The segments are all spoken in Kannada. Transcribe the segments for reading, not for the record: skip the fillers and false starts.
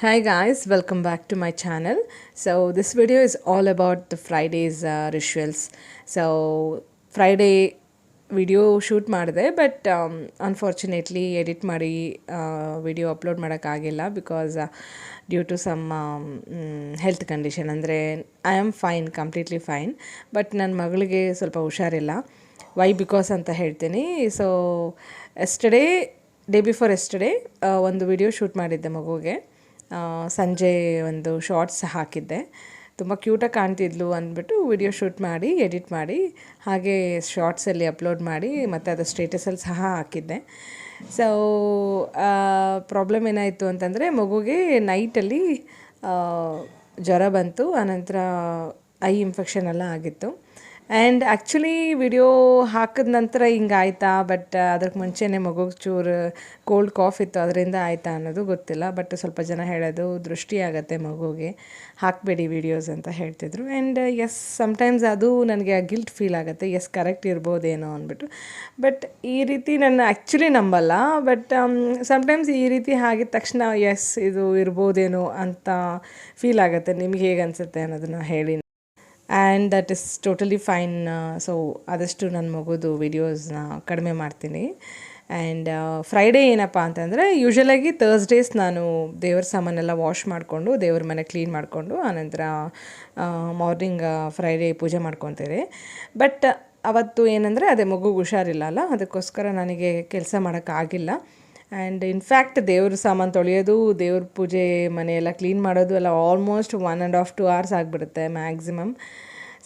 Hi guys, welcome back to my channel. So this video is all about the Friday's rituals. So Friday video shoot ಮಾಡಿದೆ ಬಟ್ ಅನ್ಫಾರ್ಚುನೇಟ್ಲಿ ಎಡಿಟ್ ಮಾಡಿ ವಿಡಿಯೋ ಅಪ್ಲೋಡ್ ಮಾಡೋಕ್ಕಾಗಿಲ್ಲ because due to some health condition. ಅಂದರೆ I am fine, completely fine, but ನನ್ನ ಮಗಳಿಗೆ ಸ್ವಲ್ಪ ಹುಷಾರಿಲ್ಲ. ವೈ ಬಿಕಾಸ್ ಅಂತ ಹೇಳ್ತೀನಿ. ಸೊ ಡೇ ಬಿಫೋರ್ ಎಸ್ಟರ್ಡೇ ಒಂದು ವಿಡಿಯೋ ಶೂಟ್ ಮಾಡಿದ್ದೆ ಮಗುಗೆ. ಸಂಜೆ ಒಂದು ಶಾರ್ಟ್ಸ್ ಹಾಕಿದ್ದೆ. ತುಂಬ ಕ್ಯೂಟಾಗಿ ಕಾಣ್ತಿದ್ಲು ಅಂದ್ಬಿಟ್ಟು ವಿಡಿಯೋ ಶೂಟ್ ಮಾಡಿ ಎಡಿಟ್ ಮಾಡಿ ಹಾಗೆ ಶಾರ್ಟ್ಸಲ್ಲಿ ಅಪ್ಲೋಡ್ ಮಾಡಿ ಮತ್ತು ಅದು ಸ್ಟೇಟಸಲ್ಲಿ ಸಹ ಹಾಕಿದ್ದೆ. ಸೊ ಪ್ರಾಬ್ಲಮ್ ಏನಾಯಿತು ಅಂತಂದರೆ ಮಗುಗೆ ನೈಟಲ್ಲಿ ಜ್ವರ ಬಂತು, ಆನಂತರ ಐ ಇನ್ಫೆಕ್ಷನ್ ಎಲ್ಲ ಆಗಿತ್ತು. ಆ್ಯಂಡ್ ಆ್ಯಕ್ಚುಲಿ ವಿಡಿಯೋ ಹಾಕಿದ ನಂತರ ಹಿಂಗಾಯ್ತಾ, ಬಟ್ ಅದಕ್ಕೆ ಮುಂಚೆನೇ ಮಗುಗೆ ಚೂರು ಕೋಲ್ಡ್ ಕಾಫ್ ಇತ್ತು, ಅದರಿಂದ ಆಯಿತಾ ಅನ್ನೋದು ಗೊತ್ತಿಲ್ಲ. ಬಟ್ ಸ್ವಲ್ಪ ಜನ ಹೇಳೋದು ದೃಷ್ಟಿ ಆಗುತ್ತೆ ಮಗುಗೆ, ಹಾಕಬೇಡಿ ವೀಡಿಯೋಸ್ ಅಂತ ಹೇಳ್ತಿದ್ರು. ಆ್ಯಂಡ್ ಎಸ್, ಸಮ್ಟೈಮ್ಸ್ ಅದು ನನಗೆ ಗಿಲ್ಟ್ ಫೀಲ್ ಆಗುತ್ತೆ, ಎಸ್ ಕರೆಕ್ಟ್ ಇರ್ಬೋದೇನೋ ಅಂದ್ಬಿಟ್ಟು. ಬಟ್ ಈ ರೀತಿ ನಾನು ಆ್ಯಕ್ಚುಲಿ ನಂಬಲ್ಲ, ಬಟ್ ಸಮ್ಟೈಮ್ಸ್ ಈ ರೀತಿ ಆಗಿದ ತಕ್ಷಣ ಎಸ್ ಇದು ಇರ್ಬೋದೇನೋ ಅಂತ ಫೀಲ್ ಆಗುತ್ತೆ. ನಿಮ್ಗೆ ಹೇಗೆ ಅನಿಸುತ್ತೆ ಅನ್ನೋದನ್ನು ಹೇಳಿ. And that is totally fine. So ಆದಷ್ಟು ನನ್ನ ಮಗುದು ವೀಡಿಯೋಸ್ನ ಕಡಿಮೆ ಮಾಡ್ತೀನಿ. ಆ್ಯಂಡ್ ಫ್ರೈಡೇ ಏನಪ್ಪ ಅಂತಂದರೆ, ಯೂಶ್ವಲಾಗಿ ಥರ್ಸ್ಡೇಸ್ ನಾನು ದೇವ್ರ ಸಾಮಾನೆಲ್ಲ ವಾಶ್ ಮಾಡಿಕೊಂಡು ದೇವ್ರ ಮನೆ ಕ್ಲೀನ್ ಮಾಡಿಕೊಂಡು ಆನಂತರ ಮಾರ್ನಿಂಗ್ ಫ್ರೈಡೇ ಪೂಜೆ ಮಾಡ್ಕೊತೀರಿ. ಬಟ್ ಅವತ್ತು ಏನಂದರೆ ಅದೇ ಮಗುಗೆ ಹುಷಾರಿಲ್ಲ ಅಲ್ಲ, ಅದಕ್ಕೋಸ್ಕರ ನನಗೆ ಕೆಲಸ ಮಾಡೋಕ್ಕಾಗಿಲ್ಲ. ಆ್ಯಂಡ್ ಇನ್ಫ್ಯಾಕ್ಟ್ ದೇವ್ರ ಸಾಮಾನು ತೊಳೆಯೋದು, ದೇವ್ರ ಪೂಜೆ ಮನೆಯೆಲ್ಲ ಕ್ಲೀನ್ ಮಾಡೋದು ಎಲ್ಲ ಆಲ್ಮೋಸ್ಟ್ 1.5 to 2 hours ಆಗಿಬಿಡುತ್ತೆ ಮ್ಯಾಕ್ಸಿಮಮ್.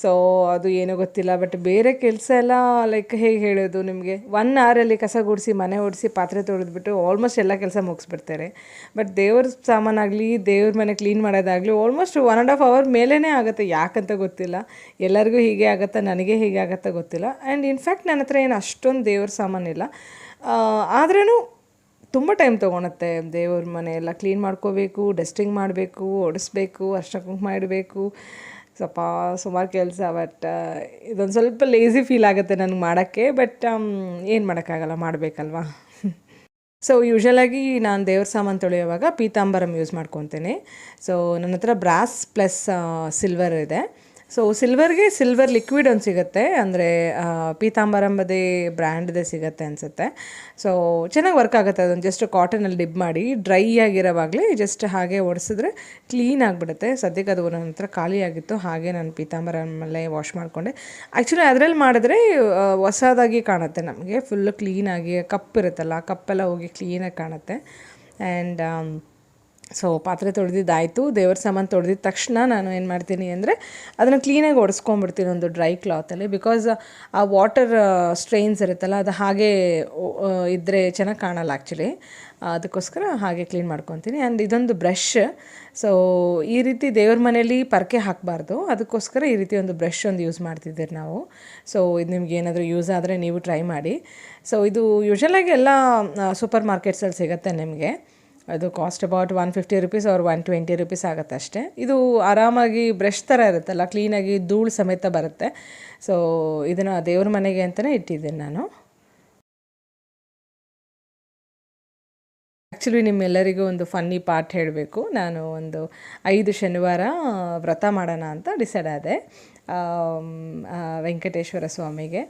ಸೊ ಅದು ಏನೋ ಗೊತ್ತಿಲ್ಲ, ಬಟ್ ಬೇರೆ ಕೆಲಸ ಎಲ್ಲ ಲೈಕ್ ಹೇಗೆ ಹೇಳೋದು ನಿಮಗೆ, 1 hour ಕಸ ಗುಡಿಸಿ ಮನೆ ಓಡಿಸಿ ಪಾತ್ರೆ ತೊಳೆದ್ಬಿಟ್ಟು ಆಲ್ಮೋಸ್ಟ್ ಎಲ್ಲ ಕೆಲಸ ಮುಗಿಸ್ಬಿಡ್ತಾರೆ. ಬಟ್ ದೇವ್ರ ಸಾಮಾನಾಗಲಿ ದೇವ್ರ ಮನೆ ಕ್ಲೀನ್ ಮಾಡೋದಾಗಲಿ ಆಲ್ಮೋಸ್ಟ್ 1.5 hour ಮೇಲೇ ಆಗುತ್ತೆ. ಯಾಕಂತ ಗೊತ್ತಿಲ್ಲ, ಎಲ್ಲರಿಗೂ ಹೀಗೆ ಆಗುತ್ತಾ, ನನಗೆ ಹೀಗೆ ಆಗುತ್ತಾ ಗೊತ್ತಿಲ್ಲ. ಆ್ಯಂಡ್ ಇನ್ಫ್ಯಾಕ್ಟ್ ನನ್ನ ಹತ್ರ ಏನು ಅಷ್ಟೊಂದು ದೇವ್ರ ಸಾಮಾನಿಲ್ಲ, ಆದ್ರೂ ತುಂಬ ಟೈಮ್ ತೊಗೊಳುತ್ತೆ. ದೇವ್ರ ಮನೆ ಎಲ್ಲ ಕ್ಲೀನ್ ಮಾಡ್ಕೋಬೇಕು, ಡಸ್ಟಿಂಗ್ ಮಾಡಬೇಕು, ಒಡಿಸ್ಬೇಕು, ಅರ್ಶಿನ ಕುಂಕುಮ ಇಡಬೇಕು, ಸ್ವಲ್ಪ ಸುಮಾರು ಕೆಲಸ. ಬಟ್ ಇದೊಂದು ಸ್ವಲ್ಪ ಲೇಝಿ ಫೀಲ್ ಆಗುತ್ತೆ ನನಗೆ ಮಾಡೋಕ್ಕೆ. ಬಟ್ ಏನು ಮಾಡೋಕ್ಕಾಗಲ್ಲ, ಮಾಡಬೇಕಲ್ವಾ. ಸೊ ಯೂಶ್ವಲಾಗಿ ನಾನು ದೇವ್ರ ಸಾಮಾನು ತೊಳೆಯುವಾಗ ಪೀತಾಂಬರಂ ಯೂಸ್ ಮಾಡ್ಕೊತೀನಿ. ಸೊ ನನ್ನ ಹತ್ರ ಬ್ರಾಸ್ ಪ್ಲಸ್ ಸಿಲ್ವರ್ ಇದೆ. ಸೊ ಸಿಲ್ವರ್ ಲಿಕ್ವಿಡ್ ಒಂದು ಸಿಗುತ್ತೆ, ಅಂದರೆ ಪೀತಾಂಬರಂಬದೇ ಬ್ರ್ಯಾಂಡ್ದೇ ಸಿಗುತ್ತೆ ಅನಿಸುತ್ತೆ. ಸೊ ಚೆನ್ನಾಗಿ ವರ್ಕ್ ಆಗುತ್ತೆ. ಅದೊಂದು ಜಸ್ಟ್ ಕಾಟನಲ್ಲಿ ಡಿಪ್ ಮಾಡಿ ಡ್ರೈ ಆಗಿರೋವಾಗಲೇ ಜಸ್ಟ್ ಹಾಗೆ ಒಡಿಸಿದ್ರೆ ಕ್ಲೀನ್ ಆಗಿಬಿಡುತ್ತೆ. ಸದ್ಯಕ್ಕೆ ಅದು ನನ್ನ ಹತ್ರ ಖಾಲಿಯಾಗಿತ್ತು, ಹಾಗೆ ನಾನು ಪೀತಾಂಬರಮಲ್ಲೇ ವಾಶ್ ಮಾಡಿಕೊಂಡೆ. ಆ್ಯಕ್ಚುಲಿ ಅದರಲ್ಲಿ ಮಾಡಿದ್ರೆ ಹೊಸದಾಗಿ ಕಾಣುತ್ತೆ ನಮಗೆ, ಫುಲ್ಲು ಕ್ಲೀನಾಗಿ. ಕಪ್ಪಿರುತ್ತಲ್ಲ, ಕಪ್ಪೆಲ್ಲ ಹೋಗಿ ಕ್ಲೀನಾಗಿ ಕಾಣುತ್ತೆ. ಆ್ಯಂಡ್ ಸೊ ಪಾತ್ರೆ ತೊಳೆದಿದ್ದಾಯಿತು. ದೇವ್ರ ಸಾಮಾನು ತೊಳೆದಿದ್ದ ತಕ್ಷಣ ನಾನು ಏನು ಮಾಡ್ತೀನಿ ಅಂದರೆ ಅದನ್ನು ಕ್ಲೀನಾಗಿ ಒರೆಸ್ಕೊಂಡ್ಬಿಡ್ತೀನಿ ಒಂದು ಡ್ರೈ ಕ್ಲಾತಲ್ಲಿ. ಬಿಕಾಸ್ ಆ ವಾಟರ್ ಸ್ಟ್ರೈನ್ಸ್ ಇರುತ್ತಲ್ಲ, ಅದು ಹಾಗೆ ಇದ್ದರೆ ಚೆನ್ನಾಗಿ ಕಾಣಲ್ಲ ಆ್ಯಕ್ಚುಲಿ. ಅದಕ್ಕೋಸ್ಕರ ಹಾಗೆ ಕ್ಲೀನ್ ಮಾಡ್ಕೊತೀನಿ. ಆ್ಯಂಡ್ ಇದೊಂದು ಬ್ರಷ್. ಸೊ ಈ ರೀತಿ ದೇವ್ರ ಮನೇಲಿ ಪರಕೆ ಹಾಕಬಾರ್ದು, ಅದಕ್ಕೋಸ್ಕರ ಈ ರೀತಿ ಒಂದು ಬ್ರಷ್ ಒಂದು ಯೂಸ್ ಮಾಡ್ತಿದ್ದೀರಿ ನಾವು. ಸೊ ಇದು ನಿಮ್ಗೆ ಏನಾದರೂ ಯೂಸ್ ಆದರೆ ನೀವು ಟ್ರೈ ಮಾಡಿ. ಸೊ ಇದು ಯೂಶ್ವಲಾಗಿ ಎಲ್ಲ ಸೂಪರ್ ಮಾರ್ಕೆಟ್ಸಲ್ಲಿ ಸಿಗುತ್ತೆ ನಿಮಗೆ. ಅದು cost about 150 rupees or 120 rupees ಆಗುತ್ತೆ ಅಷ್ಟೇ. ಇದು ಆರಾಮಾಗಿ ಬ್ರಷ್ ಥರ ಇರುತ್ತಲ್ಲ, ಕ್ಲೀನಾಗಿ ಧೂಳು ಸಮೇತ ಬರುತ್ತೆ. ಸೊ ಇದನ್ನು ದೇವ್ರ ಮನೆಗೆ ಅಂತಲೇ ಇಟ್ಟಿದ್ದೀನಿ ನಾನು. ಆ್ಯಕ್ಚುಲಿ ನಿಮ್ಮೆಲ್ಲರಿಗೂ ಒಂದು ಫನ್ನಿ ಪಾರ್ಟ್ ಹೇಳಬೇಕು. ನಾನು ಒಂದು 5 ಶನಿವಾರ ವ್ರತ ಮಾಡೋಣ ಅಂತ ಡಿಸೈಡ್ ಆದೆ ವೆಂಕಟೇಶ್ವರ ಸ್ವಾಮಿಗೆ.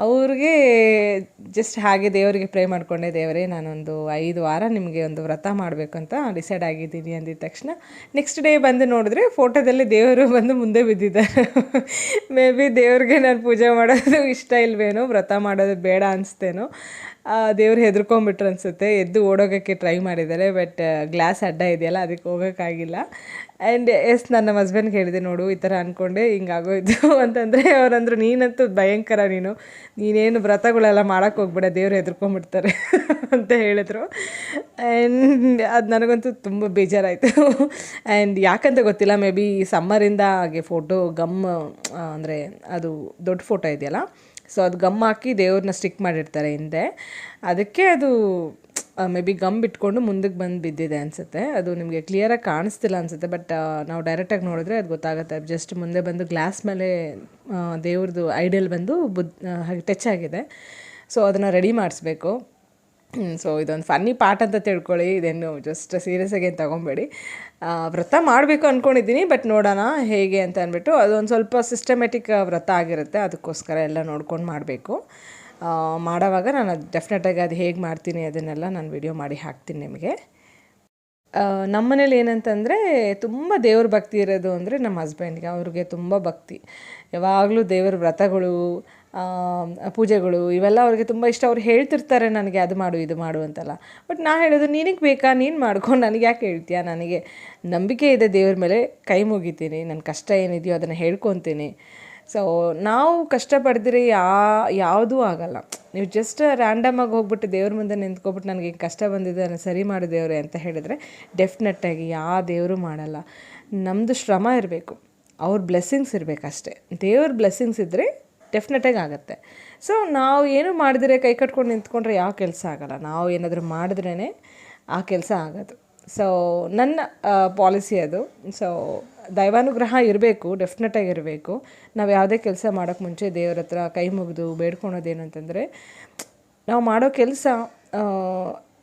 ಅವ್ರಿಗೆ ಜಸ್ಟ್ ಹಾಗೆ ದೇವರಿಗೆ ಪ್ರೇ ಮಾಡಿಕೊಂಡೆ, ದೇವರೇ ನಾನೊಂದು 5 ವಾರ ನಿಮಗೆ ಒಂದು ವ್ರತ ಮಾಡಬೇಕು ಅಂತ ಡಿಸೈಡ್ ಆಗಿದ್ದೀನಿ ಅಂದಿದ ತಕ್ಷಣ ನೆಕ್ಸ್ಟ್ ಡೇ ಬಂದು ನೋಡಿದ್ರೆ ಫೋಟೋದಲ್ಲಿ ದೇವರು ಬಂದು ಮುಂದೆ ಬಿದ್ದಿದ್ದಾರೆ. ಮೇ ಬಿ ದೇವ್ರಿಗೆ ನಾನು ಪೂಜೆ ಮಾಡೋದು ಇಷ್ಟ ಇಲ್ವೇನೋ, ವ್ರತ ಮಾಡೋದು ಬೇಡ ಅನಿಸ್ತೇನೋ, ದೇವ್ರು ಹೆದರ್ಕೊಂಬಿಟ್ರು ಅನಿಸುತ್ತೆ. ಎದ್ದು ಓಡೋಗೋಕ್ಕೆ ಟ್ರೈ ಮಾಡಿದ್ದಾರೆ, ಬಟ್ ಗ್ಲಾಸ್ ಅಡ್ಡ ಇದೆಯಲ್ಲ ಅದಕ್ಕೆ ಹೋಗೋಕ್ಕಾಗಿಲ್ಲ. ಆ್ಯಂಡ್ ಎಸ್, ನನ್ನ ಹಸ್ಬೆಂಡ್ಗೆ ಹೇಳಿದೆ, ನೋಡು ಈ ಥರ ಅಂದ್ಕೊಂಡೆ ಹಿಂಗಾಗೋಯ್ತು ಅಂತಂದರೆ ಅವರಂದ್ರು, ನೀನಂತೂ ಭಯಂಕರ, ನೀನೇನು ವ್ರತಗಳೆಲ್ಲ ಮಾಡೋಕ್ಕೆ ಹೋಗ್ಬೇಡ, ದೇವ್ರು ಹೆದರ್ಕೊಂಬಿಡ್ತಾರೆ ಅಂತ ಹೇಳಿದ್ರು. ಆ್ಯಂಡ್ ಅದು ನನಗಂತೂ ತುಂಬ ಬೇಜಾರಾಯಿತು. ಆ್ಯಂಡ್ ಯಾಕಂತ ಗೊತ್ತಿಲ್ಲ, ಮೇ ಬಿ ಸಮ್ಮರಿಂದ ಹಾಗೆ ಫೋಟೋ ಗಮ್, ಅಂದರೆ ಅದು ದೊಡ್ಡ ಫೋಟೋ ಇದೆಯಲ್ಲ, ಸೊ ಅದು ಗಮ್ ಹಾಕಿ ದೇವ್ರನ್ನ ಸ್ಟಿಕ್ ಮಾಡಿರ್ತಾರೆ ಹಿಂದೆ, ಅದಕ್ಕೆ ಅದು ಮೇ ಬಿ ಗಮ್ ಬಿಟ್ಕೊಂಡು ಮುಂದಕ್ಕೆ ಬಂದು ಬಿದ್ದಿದೆ ಅನಿಸುತ್ತೆ. ಅದು ನಿಮಗೆ ಕ್ಲಿಯರಾಗಿ ಕಾಣಿಸ್ತಿಲ್ಲ ಅನಿಸುತ್ತೆ, ಬಟ್ ನಾವು ಡೈರೆಕ್ಟಾಗಿ ನೋಡಿದ್ರೆ ಅದು ಗೊತ್ತಾಗುತ್ತೆ. ಜಸ್ಟ್ ಮುಂದೆ ಬಂದು ಗ್ಲಾಸ್ ಮೇಲೆ ದೇವ್ರದ್ದು ಐಡಲ್ ಬಂದು ಹಾಗೆ ಟಚ್ ಆಗಿದೆ. ಸೊ ಅದನ್ನು ರೆಡಿ ಮಾಡಿಸ್ಬೇಕು. ಸೊ ಇದೊಂದು ಫನ್ನಿ ಪಾರ್ಟ್ ಅಂತ ತಿಳ್ಕೊಳ್ಳಿ, ಇದೇನು ಜಸ್ಟ್ ಸೀರಿಯಸ್ಸಾಗಿ ಏನು ತೊಗೊಬೇಡಿ. ವ್ರತ ಮಾಡಬೇಕು ಅಂದ್ಕೊಂಡಿದ್ದೀನಿ, ಬಟ್ ನೋಡೋಣ ಹೇಗೆ ಅಂತ ಅಂದ್ಬಿಟ್ಟು. ಅದೊಂದು ಸ್ವಲ್ಪ ಸಿಸ್ಟಮೆಟಿಕ್ ವ್ರತ ಆಗಿರುತ್ತೆ, ಅದಕ್ಕೋಸ್ಕರ ಎಲ್ಲ ನೋಡ್ಕೊಂಡು ಮಾಡಬೇಕು. ಮಾಡೋವಾಗ ನಾನು ಅದು ಡೆಫಿನೆಟಾಗಿ ಅದು ಹೇಗೆ ಮಾಡ್ತೀನಿ ಅದನ್ನೆಲ್ಲ ನಾನು ವಿಡಿಯೋ ಮಾಡಿ ಹಾಕ್ತೀನಿ ನಿಮಗೆ. ನಮ್ಮ ಮನೇಲಿ ಏನಂತಂದರೆ ತುಂಬ ದೇವ್ರ ಭಕ್ತಿ ಇರೋದು ಅಂದರೆ ನಮ್ಮ ಹಸ್ಬೆಂಡ್ಗೆ, ಅವ್ರಿಗೆ ತುಂಬ ಭಕ್ತಿ. ಯಾವಾಗಲೂ ದೇವ್ರ ವ್ರತಗಳು, ಪೂಜೆಗಳು ಇವೆಲ್ಲ ಅವ್ರಿಗೆ ತುಂಬ ಇಷ್ಟ. ಅವ್ರು ಹೇಳ್ತಿರ್ತಾರೆ ನನಗೆ ಅದು ಮಾಡು ಇದು ಮಾಡು ಅಂತೆಲ್ಲ. ಬಟ್ ನಾ ಹೇಳೋದು ನಿನಗೆ ಬೇಕಾ, ನೀನು ಮಾಡ್ಕೊಂಡು ನನಗೆ ಯಾಕೆ ಹೇಳ್ತೀಯ? ನನಗೆ ನಂಬಿಕೆ ಇದೆ ದೇವ್ರ ಮೇಲೆ, ಕೈ ಮುಗಿತೀನಿ, ನನ್ನ ಕಷ್ಟ ಏನಿದೆಯೋ ಅದನ್ನು ಹೇಳ್ಕೊತೀನಿ. ಸೊ ನಾವು ಕಷ್ಟಪಡಿದ್ರೆ ಯಾವುದೂ ಆಗೋಲ್ಲ. ನೀವು ಜಸ್ಟ್ ರ್ಯಾಂಡಮಾಗಿ ಹೋಗ್ಬಿಟ್ಟು ದೇವ್ರ ಮುಂದೆ ನಿಂತ್ಕೊಬಿಟ್ಟು ನನಗೆ ಹಿಂಗೆ ಕಷ್ಟ ಬಂದಿದೆ, ನಾನು ಸರಿ ಮಾಡು ದೇವ್ರೆ ಅಂತ ಹೇಳಿದರೆ ಡೆಫಿನೆಟ್ಟಾಗಿ ಯಾವ ದೇವರು ಮಾಡಲ್ಲ. ನಮ್ಮದು ಶ್ರಮ ಇರಬೇಕು, ಅವ್ರ ಬ್ಲೆಸ್ಸಿಂಗ್ಸ್ ಇರಬೇಕಷ್ಟೇ. ದೇವ್ರ ಬ್ಲೆಸ್ಸಿಂಗ್ಸ್ ಇದ್ದರೆ ಡೆಫಿನೆಟಾಗಿ ಆಗುತ್ತೆ. ಸೊ ನಾವು ಏನು ಮಾಡಿದ್ರೆ ಕೈ ಕಟ್ಕೊಂಡು ನಿಂತ್ಕೊಂಡ್ರೆ ಯಾವ ಕೆಲಸ ಆಗೋಲ್ಲ. ನಾವು ಏನಾದರೂ ಮಾಡಿದ್ರೇ ಆ ಕೆಲಸ ಆಗೋದು. ಸೊ ನನ್ನ ಪಾಲಿಸಿ ಅದು. ಸೊ ದೈವಾನುಗ್ರಹ ಇರಬೇಕು, ಡೆಫಿನೆಟಾಗಿ ಇರಬೇಕು. ನಾವು ಯಾವುದೇ ಕೆಲಸ ಮಾಡೋಕ್ಕೆ ಮುಂಚೆ ದೇವ್ರ ಹತ್ರ ಕೈ ಮುಗಿದು ಬೇಡ್ಕೊಳೋದೇನು ಅಂತಂದರೆ, ನಾವು ಮಾಡೋ ಕೆಲಸ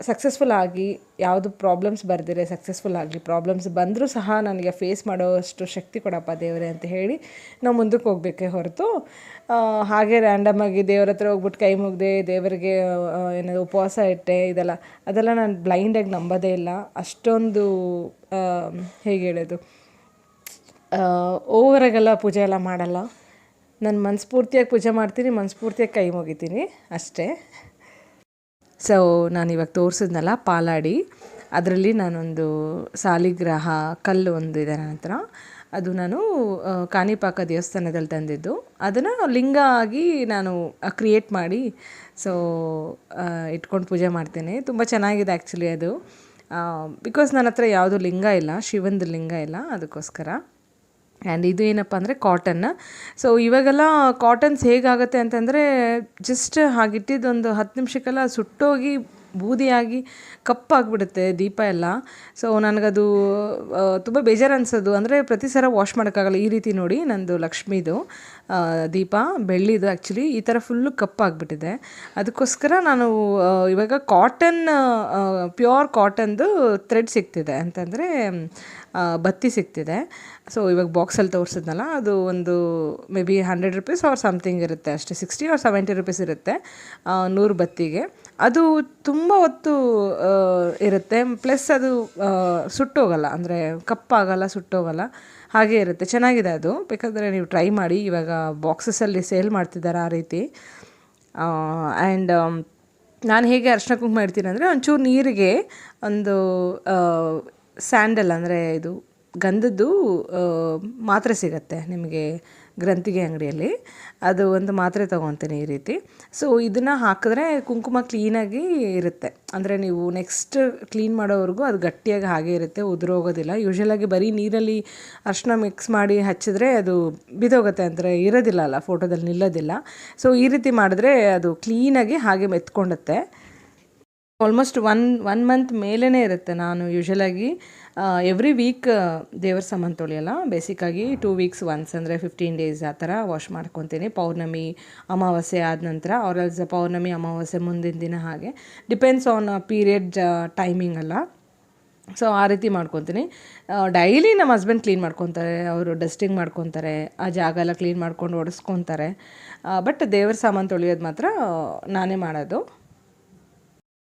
ಸಕ್ಸಸ್ಫುಲ್ ಆಗಿ, ಯಾವುದು ಪ್ರಾಬ್ಲಮ್ಸ್ ಬರ್ದಿರೆ ಸಕ್ಸಸ್ಫುಲ್ ಆಗಲಿ. ಪ್ರಾಬ್ಲಮ್ಸ್ ಬಂದರೂ ಸಹ ನನಗೆ ಫೇಸ್ ಮಾಡೋಷ್ಟು ಶಕ್ತಿ ಕೊಡಪ್ಪ ದೇವರೇ ಅಂತ ಹೇಳಿ ನಾವು ಮುಂದಕ್ಕೆ ಹೋಗಬೇಕೇ ಹೊರತು ಹಾಗೆ ರ್ಯಾಂಡಮಾಗಿ ದೇವ್ರ ಹತ್ರ ಹೋಗ್ಬಿಟ್ಟು ಕೈ ಮುಗ್ದೆ ದೇವರಿಗೆ ಏನಾದರೂ ಉಪವಾಸ ಇಟ್ಟೆ ಅದೆಲ್ಲ ನಾನು ಬ್ಲೈಂಡಾಗಿ ನಂಬೋದೇ ಇಲ್ಲ. ಅಷ್ಟೊಂದು ಹೇಗೆ ಹೇಳೋದು, ಓವರಾಗೆಲ್ಲ ಪೂಜೆ ಎಲ್ಲ ಮಾಡಲ್ಲ. ನಾನು ಮನಸ್ಫೂರ್ತಿಯಾಗಿ ಪೂಜೆ ಮಾಡ್ತೀನಿ, ಮನಸ್ಫೂರ್ತಿಯಾಗಿ ಕೈ ಮುಗಿತೀನಿ ಅಷ್ಟೇ. ಸೊ ನಾನಿವಾಗ ತೋರಿಸಿದ್ನಲ್ಲ ಪಾಲಾಡಿ, ಅದರಲ್ಲಿ ನಾನೊಂದು ಸಾಲಿಗ್ರಾಹ ಕಲ್ಲು ಒಂದು ಇದೆ ನನ್ನ ಹತ್ರ. ಅದು ನಾನು ಕಾಣಿಪಾಕ ದೇವಸ್ಥಾನದಲ್ಲಿ ತಂದಿದ್ದು. ಅದನ್ನು ಲಿಂಗ ಆಗಿ ನಾನು ಕ್ರಿಯೇಟ್ ಮಾಡಿ ಸೊ ಇಟ್ಕೊಂಡು ಪೂಜೆ ಮಾಡ್ತೇನೆ. ತುಂಬ ಚೆನ್ನಾಗಿದೆ ಆ್ಯಕ್ಚುಲಿ ಅದು. ಬಿಕಾಸ್ ನನ್ನ ಹತ್ರ ಯಾವುದೂ ಲಿಂಗ ಇಲ್ಲ, ಶಿವಂದು ಲಿಂಗ ಇಲ್ಲ, ಅದಕ್ಕೋಸ್ಕರ. ಆ್ಯಂಡ್ ಇದು ಏನಪ್ಪ ಅಂದರೆ ಕಾಟನ್ನ. ಸೊ ಇವಾಗೆಲ್ಲ ಕಾಟನ್ಸ್ ಹೇಗಾಗುತ್ತೆ ಅಂತಂದರೆ, ಜಸ್ಟ್ ಹಾಗಿಟ್ಟಿದ್ದೊಂದು 10 ನಿಮಿಷಕ್ಕೆಲ್ಲ ಸುಟ್ಟೋಗಿ ಬೂದಿಯಾಗಿ ಕಪ್ಪಾಗಿಬಿಡುತ್ತೆ ದೀಪ ಎಲ್ಲ. ಸೊ ನನಗದು ತುಂಬ ಬೇಜಾರು ಅನಿಸೋದು. ಅಂದರೆ ಪ್ರತಿ ಸಲ ವಾಶ್ ಮಾಡೋಕ್ಕಾಗಲ್ಲ. ಈ ರೀತಿ ನೋಡಿ, ನಂದು ಲಕ್ಷ್ಮೀದು ದೀಪ ಬೆಳ್ಳಿದು ಆ್ಯಕ್ಚುಲಿ ಈ ಥರ ಫುಲ್ಲು ಕಪ್ಪಾಗಿಬಿಟ್ಟಿದೆ. ಅದಕ್ಕೋಸ್ಕರ ನಾನು ಇವಾಗ ಕಾಟನ್, ಪ್ಯೂರ್ ಕಾಟನ್ದು ಥ್ರೆಡ್ ಸಿಗ್ತಿದೆ, ಅಂತಂದರೆ ಬತ್ತಿ ಸಿಗ್ತಿದೆ. ಸೊ ಇವಾಗ ಬಾಕ್ಸಲ್ಲಿ ತೋರಿಸಿದ್ನಲ್ಲ, ಅದು ಒಂದು maybe 100 rupees or something ಇರುತ್ತೆ ಅಷ್ಟೇ, 60 ಆರ್ 70 ರುಪೀಸ್ ಇರುತ್ತೆ 100 ಬತ್ತಿಗೆ. ಅದು ತುಂಬ ಹೊತ್ತು ಇರುತ್ತೆ, ಪ್ಲಸ್ ಅದು ಸುಟ್ಟೋಗಲ್ಲ, ಅಂದರೆ ಕಪ್ಪಾಗಲ್ಲ, ಸುಟ್ಟೋಗಲ್ಲ, ಹಾಗೇ ಇರುತ್ತೆ. ಚೆನ್ನಾಗಿದೆ ಅದು, ಬೇಕಾದರೆ ನೀವು ಟ್ರೈ ಮಾಡಿ. ಇವಾಗ ಬಾಕ್ಸಸ್ಸಲ್ಲಿ ಸೇಲ್ ಮಾಡ್ತಿದ್ದಾರೆ ಆ ರೀತಿ. ಆ್ಯಂಡ್ ನಾನು ಹೇಗೆ ಅರಿಶಿನ ಕುಂಕುಮ ಇಡ್ತೀನಿ ಅಂದರೆ, ಒಂಚೂರು ನೀರಿಗೆ ಒಂದು ಸ್ಯಾಂಡಲ್, ಅಂದರೆ ಇದು ಗಂಧದ್ದು ಮಾತ್ರೆ ಸಿಗುತ್ತೆ ನಿಮಗೆ ಗ್ರಂಥಿಗೆ ಅಂಗಡಿಯಲ್ಲಿ, ಅದು ಒಂದು ಮಾತ್ರೆ ತೊಗೊತೀನಿ ಈ ರೀತಿ. ಸೊ ಇದನ್ನು ಹಾಕಿದ್ರೆ ಕುಂಕುಮ ಕ್ಲೀನಾಗಿ ಇರುತ್ತೆ. ಅಂದರೆ ನೀವು ನೆಕ್ಸ್ಟ್ ಕ್ಲೀನ್ ಮಾಡೋವರೆಗೂ ಅದು ಗಟ್ಟಿಯಾಗಿ ಹಾಗೆ ಇರುತ್ತೆ, ಉದುರೋಗೋದಿಲ್ಲ. ಯೂಶ್ವಲಾಗಿ ಬರೀ ನೀರಲ್ಲಿ ಅರಿಶಿನ ಮಿಕ್ಸ್ ಮಾಡಿ ಹಚ್ಚಿದ್ರೆ ಅದು ಬಿದೋಗುತ್ತೆ, ಅಂದರೆ ಇರೋದಿಲ್ಲ ಅಲ್ಲ, ಫೋಟೋದಲ್ಲಿ ನಿಲ್ಲೋದಿಲ್ಲ. ಸೊ ಈ ರೀತಿ ಮಾಡಿದ್ರೆ ಅದು ಕ್ಲೀನಾಗಿ ಹಾಗೆ ಮೆತ್ಕೊಂಡುತ್ತೆ. ಆಲ್ಮೋಸ್ಟ್ ಒನ್ ಮಂತ್ ಮೇಲೇ ಇರುತ್ತೆ. ನಾನು ಯೂಶ್ವಲಾಗಿ ಎವ್ರಿ ವೀಕ್ ದೇವರ ಸಾಮಾನು ತೊಳೆಯಲ್ಲ, ಬೇಸಿಕ್ಕಾಗಿ 2 ವೀಕ್ಸ್ ಒನ್ಸ್, ಅಂದರೆ 15 ಡೇಸ್ ಆ ಥರ ವಾಶ್ ಮಾಡ್ಕೊತೀನಿ. ಪೌರ್ಣಮಿ ಅಮಾವಾಸ್ಯೆ ಆದ ನಂತರ, ಆರ್ಎಲ್ಸ್ ಪೌರ್ಣಮಿ ಅಮಾವಾಸ್ಯೆ ಮುಂದಿನ ದಿನ, ಹಾಗೆ ಡಿಪೆಂಡ್ಸ್ ಆನ್ ಪೀರಿಯಡ್ ಟೈಮಿಂಗ್ ಅಲ್ಲ. ಸೊ ಆ ರೀತಿ ಮಾಡ್ಕೊತೀನಿ. ಡೈಲಿ ನಮ್ಮ ಹಸ್ಬೆಂಡ್ ಕ್ಲೀನ್ ಮಾಡ್ಕೊತಾರೆ, ಅವರು ಡಸ್ಟಿಂಗ್ ಮಾಡ್ಕೊತಾರೆ, ಆ ಜಾಗ ಎಲ್ಲ ಕ್ಲೀನ್ ಮಾಡ್ಕೊಂಡು ಒರೆಸ್ಕೊತಾರೆ. ಬಟ್ ದೇವರ ಸಾಮಾನು ತೊಳೆಯೋದು ಮಾತ್ರ ನಾನೇ ಮಾಡೋದು.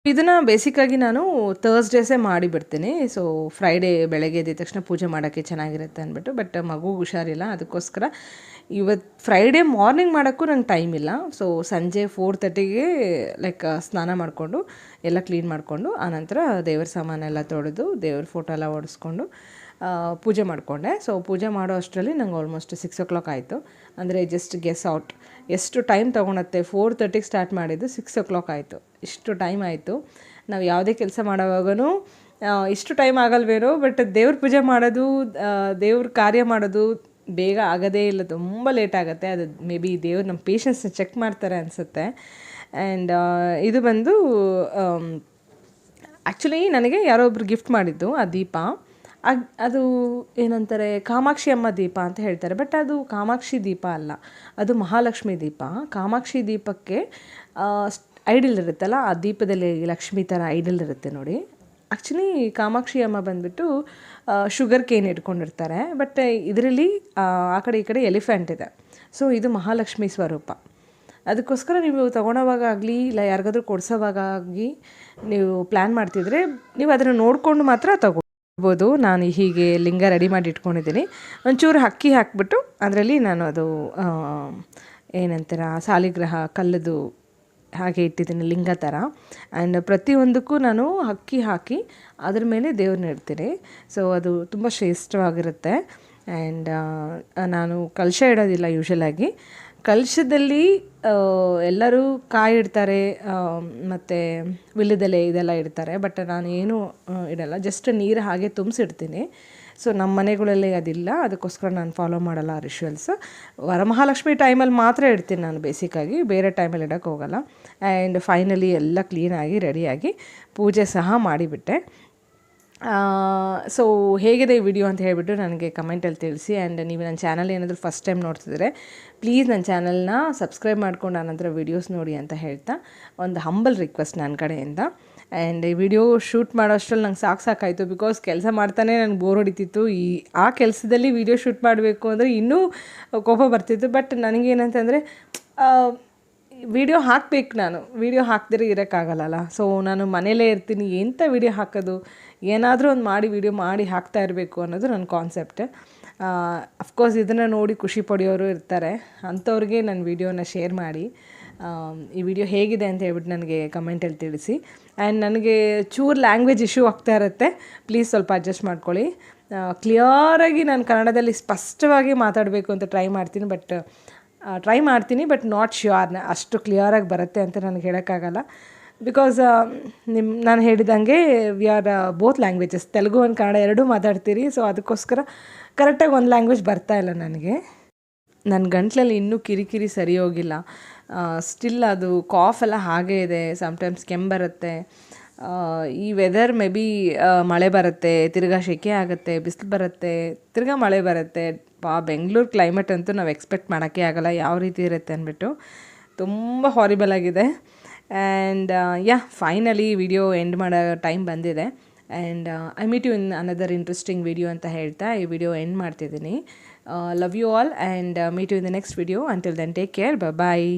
ಇದನ್ನು ಬೇಸಿಕ್ಕಾಗಿ ನಾನು ಥರ್ಸ್ಡೇಸೇ ಮಾಡಿಬಿಡ್ತೀನಿ. ಸೊ ಫ್ರೈಡೇ ಬೆಳಗ್ಗೆ ಎದ್ದ ತಕ್ಷಣ ಪೂಜೆ ಮಾಡೋಕ್ಕೆ ಚೆನ್ನಾಗಿರುತ್ತೆ ಅಂದ್ಬಿಟ್ಟು. ಬಟ್ ಮಗುಗೆ ಹುಷಾರಿಲ್ಲ, ಅದಕ್ಕೋಸ್ಕರ ಇವತ್ತು ಫ್ರೈಡೇ ಮಾರ್ನಿಂಗ್ ಮಾಡೋಕ್ಕೂ ನಂಗೆ ಟೈಮ್ ಇಲ್ಲ. ಸೊ ಸಂಜೆ 4:30ಗೆ ಲೈಕ್ ಸ್ನಾನ ಮಾಡಿಕೊಂಡು ಎಲ್ಲ ಕ್ಲೀನ್ ಮಾಡಿಕೊಂಡು, ಆನಂತರ ದೇವ್ರ ಸಾಮಾನೆಲ್ಲ ತೊಳೆದು ದೇವ್ರ ಫೋಟೋ ಎಲ್ಲ ಒಡಿಸ್ಕೊಂಡು ಪೂಜೆ ಮಾಡಿಕೊಂಡೆ. ಸೊ ಪೂಜೆ ಮಾಡೋ ಅಷ್ಟರಲ್ಲಿ ನಂಗೆ ಆಲ್ಮೋಸ್ಟ್ 6 o'clock ಆಯಿತು. ಅಂದರೆ ಜಸ್ಟ್ ಗೆಸ್ ಔಟ್ ಎಷ್ಟು ಟೈಮ್ ತೊಗೊಳತ್ತೆ. 4:30ಗೆ ಸ್ಟಾರ್ಟ್ ಮಾಡಿದ್ದು 6 o'clock ಆಯಿತು. ಇಷ್ಟು ಟೈಮ್ ಆಯಿತು. ನಾವು ಯಾವುದೇ ಕೆಲಸ ಮಾಡೋವಾಗೂ ಇಷ್ಟು ಟೈಮ್ ಆಗಲ್ವೇನೋ, ಬಟ್ ದೇವ್ರ ಪೂಜೆ ಮಾಡೋದು, ದೇವ್ರ ಕಾರ್ಯ ಮಾಡೋದು ಬೇಗ ಆಗೋದೇ ಇಲ್ಲ, ತುಂಬ ಲೇಟ್ ಆಗುತ್ತೆ. ಅದು ಮೇ ಬಿ ದೇವ್ರು ನಮ್ಮ ಪೇಷನ್ಸ್ನ ಚೆಕ್ ಮಾಡ್ತಾರೆ ಅನಿಸುತ್ತೆ. ಆ್ಯಂಡ್ ಇದು ಬಂದು ಆ್ಯಕ್ಚುಲಿ ನನಗೆ ಯಾರೋ ಒಬ್ರು ಗಿಫ್ಟ್ ಮಾಡಿದ್ದು ಆ ದೀಪ. ಅದು ಏನಂತಾರೆ, ಕಾಮಾಕ್ಷಿ ಅಮ್ಮ ದೀಪ ಅಂತ ಹೇಳ್ತಾರೆ. ಬಟ್ ಅದು ಕಾಮಾಕ್ಷಿ ದೀಪ ಅಲ್ಲ, ಅದು ಮಹಾಲಕ್ಷ್ಮಿ ದೀಪ. ಕಾಮಾಕ್ಷಿ ದೀಪಕ್ಕೆ ಐಡಲ್ ಇರುತ್ತಲ್ಲ, ಆ ದೀಪದಲ್ಲಿ ಲಕ್ಷ್ಮಿ ಥರ ಐಡಲ್ ಇರುತ್ತೆ ನೋಡಿ. ಆ್ಯಕ್ಚುಲಿ ಕಾಮಾಕ್ಷಿ ಅಮ್ಮ ಬಂದುಬಿಟ್ಟು ಶುಗರ್ ಕೇನ್ ಇಟ್ಕೊಂಡಿರ್ತಾರೆ, ಬಟ್ ಇದರಲ್ಲಿ ಆ ಕಡೆ ಈ ಕಡೆ ಎಲಿಫೆಂಟ್ ಇದೆ. ಸೊ ಇದು ಮಹಾಲಕ್ಷ್ಮಿ ಸ್ವರೂಪ. ಅದಕ್ಕೋಸ್ಕರ ನೀವು ತೊಗೊಳೋವಾಗ ಆಗಲಿ ಇಲ್ಲ ಯಾರಿಗಾದ್ರೂ ಕೊಡ್ಸೋವಾಗಲಿ ನೀವು ಪ್ಲ್ಯಾನ್ ಮಾಡ್ತಿದ್ರೆ ನೀವು ಅದನ್ನು ನೋಡಿಕೊಂಡು ಮಾತ್ರ ತಗೋಬೋದು. ನಾನು ಹೀಗೆ ಲಿಂಗ ರೆಡಿ ಮಾಡಿ ಇಟ್ಕೊಂಡಿದ್ದೀನಿ. ಒಂಚೂರು ಅಕ್ಕಿ ಹಾಕಿಬಿಟ್ಟು ಅದರಲ್ಲಿ ನಾನು ಅದು ಏನಂತೀರ ಸಾಲಿಗ್ರಹ ಕಲ್ಲದು ಹಾಗೆ ಇಟ್ಟಿದ್ದೀನಿ ಲಿಂಗ ಥರ. ಆ್ಯಂಡ್ ಪ್ರತಿಯೊಂದಕ್ಕೂ ನಾನು ಅಕ್ಕಿ ಹಾಕಿ ಅದ್ರ ಮೇಲೆ ದೇವ್ರನ್ನ ಇಡ್ತೀನಿ. ಸೊ ಅದು ತುಂಬ ಶ್ರೇಷ್ಠವಾಗಿರುತ್ತೆ. ಆ್ಯಂಡ್ ನಾನು ಕಲಶ ಇಡೋದಿಲ್ಲ ಯೂಶ್ವಲಾಗಿ. ಕಲಶದಲ್ಲಿ ಎಲ್ಲರೂ ಕಾಯಿ ಇಡ್ತಾರೆ ಮತ್ತು ವಿಳ್ಯದೆಲೆ ಇದೆಲ್ಲ ಇಡ್ತಾರೆ, ಬಟ್ ನಾನು ಏನೂ ಇಡಲ್ಲ, ಜಸ್ಟ್ ನೀರು ಹಾಗೆ ತುಂಬಿಸಿಡ್ತೀನಿ. ಸೊ ನಮ್ಮ ಮನೆಗಳಲ್ಲಿ ಅದಿಲ್ಲ, ಅದಕ್ಕೋಸ್ಕರ ನಾನು ಫಾಲೋ ಮಾಡಲ್ಲ ಆ ರಿಚುವಲ್ಸ್. ವರಮಹಾಲಕ್ಷ್ಮಿ ಟೈಮಲ್ಲಿ ಮಾತ್ರ ಇಡ್ತೀನಿ ನಾನು, ಬೇಸಿಕ್ಕಾಗಿ ಬೇರೆ ಟೈಮಲ್ಲಿ ಇಡೋಕ್ಕೆ ಹೋಗಲ್ಲ. ಆ್ಯಂಡ್ ಫೈನಲಿ ಎಲ್ಲ ಕ್ಲೀನಾಗಿ ರೆಡಿಯಾಗಿ ಪೂಜೆ ಸಹ ಮಾಡಿಬಿಟ್ಟೆ. ಸೊ ಹೇಗಿದೆ ಈ ವಿಡಿಯೋ ಅಂತ ಹೇಳಿಬಿಟ್ಟು ನನಗೆ ಕಮೆಂಟಲ್ಲಿ ತಿಳಿಸಿ. ಆ್ಯಂಡ್ ನೀವು ನನ್ನ ಚಾನಲ್ ಏನಾದರೂ ಫಸ್ಟ್ ಟೈಮ್ ನೋಡ್ತಿದ್ರೆ ಪ್ಲೀಸ್ ನನ್ನ ಚಾನಲ್ನ ಸಬ್ಸ್ಕ್ರೈಬ್ ಮಾಡ್ಕೊಂಡು ಆನಂತರ ವೀಡಿಯೋಸ್ ನೋಡಿ ಅಂತ ಹೇಳ್ತಾ ಒಂದು ಹಂಬಲ್ ರಿಕ್ವೆಸ್ಟ್ ನನ್ನ ಕಡೆಯಿಂದ. ಆ್ಯಂಡ್ ಈ ವಿಡಿಯೋ ಶೂಟ್ ಮಾಡೋ ಅಷ್ಟರಲ್ಲಿ ನಂಗೆ ಸಾಕಾಯಿತು, ಬಿಕಾಸ್ ಕೆಲಸ ಮಾಡ್ತಾನೆ ನನಗೆ ಬೋರ್ ಹೊಡಿತಿತ್ತು. ಆ ಕೆಲಸದಲ್ಲಿ ವಿಡಿಯೋ ಶೂಟ್ ಮಾಡಬೇಕು ಅಂದರೆ ಇನ್ನೂ ಕೋಪ ಬರ್ತಿತ್ತು. ಬಟ್ ನನಗೇನಂತಂದರೆ ವಿಡಿಯೋ ಹಾಕಬೇಕು, ನಾನು ವಿಡಿಯೋ ಹಾಕ್ದಿರೆ ಇರೋಕ್ಕಾಗಲ್ಲ. ಸೊ ನಾನು ಮನೇಲೇ ಇರ್ತೀನಿ, ಎಂಥ ವಿಡಿಯೋ ಹಾಕೋದು, ಏನಾದರೂ ಒಂದು ಮಾಡಿ ವಿಡಿಯೋ ಮಾಡಿ ಹಾಕ್ತಾ ಇರಬೇಕು ಅನ್ನೋದು ನನ್ನ ಕಾನ್ಸೆಪ್ಟ್. ಅಫ್ಕೋರ್ಸ್ ಇದನ್ನು ನೋಡಿ ಖುಷಿ ಪಡೆಯೋರು ಇರ್ತಾರೆ, ಅಂಥವ್ರಿಗೆ ನನ್ನ ವಿಡಿಯೋನ ಶೇರ್ ಮಾಡಿ. ಈ ವಿಡಿಯೋ ಹೇಗಿದೆ ಅಂತ ಹೇಳ್ಬಿಟ್ಟು ನನಗೆ ಕಮೆಂಟಲ್ಲಿ ತಿಳಿಸಿ. ಆ್ಯಂಡ್ ನನಗೆ ಚೂರು ಲ್ಯಾಂಗ್ವೇಜ್ ಇಶ್ಯೂ ಆಗ್ತಾ ಇರುತ್ತೆ, ಪ್ಲೀಸ್ ಸ್ವಲ್ಪ ಅಡ್ಜಸ್ಟ್ ಮಾಡ್ಕೊಳ್ಳಿ. ಕ್ಲಿಯರಾಗಿ ನಾನು ಕನ್ನಡದಲ್ಲಿ ಸ್ಪಷ್ಟವಾಗಿ ಮಾತಾಡಬೇಕು ಅಂತ ಟ್ರೈ ಮಾಡ್ತೀನಿ, ಬಟ್ ನಾಟ್ ಶ್ಯೂರ್ ಅಷ್ಟು ಕ್ಲಿಯರಾಗಿ ಬರುತ್ತೆ ಅಂತ ನನಗೆ ಹೇಳೋಕ್ಕಾಗಲ್ಲ. ಬಿಕಾಸ್ ನಾನು ಹೇಳಿದಂಗೆ we are both languages, Telugu and Kannada ಎರಡೂ ಮಾತಾಡ್ತೀರಿ. ಸೊ ಅದಕ್ಕೋಸ್ಕರ ಕರೆಕ್ಟಾಗಿ ಒಂದು ಲ್ಯಾಂಗ್ವೇಜ್ ಬರ್ತಾಯಿಲ್ಲ ನನಗೆ. ನನ್ನ ಗಂಟ್ಲಲ್ಲಿ ಇನ್ನೂ ಕಿರಿಕಿರಿ ಸರಿ ಹೋಗಿಲ್ಲ, ಸ್ಟಿಲ್ ಅದು ಕಾಫ್ ಎಲ್ಲ ಹಾಗೇ ಇದೆ. ಸಮ್ಟೈಮ್ಸ್ ಕೆಮ್ಮು ಬರುತ್ತೆ. ಈ ವೆದರ್ ಮೇ ಬಿ ಮಳೆ ಬರುತ್ತೆ, ತಿರ್ಗಾ ಸೆಕೆ ಆಗುತ್ತೆ, ಬಿಸಿಲು ಬರುತ್ತೆ, ತಿರ್ಗಾ ಮಳೆ ಬರುತ್ತೆ. ಬೆಂಗಳೂರು ಕ್ಲೈಮೇಟ್ ಅಂತೂ ನಾವು ಎಕ್ಸ್ಪೆಕ್ಟ್ ಮಾಡೋಕ್ಕೆ ಆಗಲ್ಲ ಯಾವ ರೀತಿ ಇರುತ್ತೆ ಅಂದ್ಬಿಟ್ಟು. ತುಂಬ ಹಾರಿಬಲ್ ಆಗಿದೆ. ಆ್ಯಂಡ್ ಫೈನಲಿ ವಿಡಿಯೋ ಎಂಡ್ ಮಾಡೋ ಟೈಮ್ ಬಂದಿದೆ. And I meet you in another interesting video ಅಂತ ಹೇಳ್ತಾ ಈ ವಿಡಿಯೋ ಎಂಡ್ ಮಾಡ್ತಿದ್ದೀನಿ. Love you all and meet you in the next video. Until then take care, bye.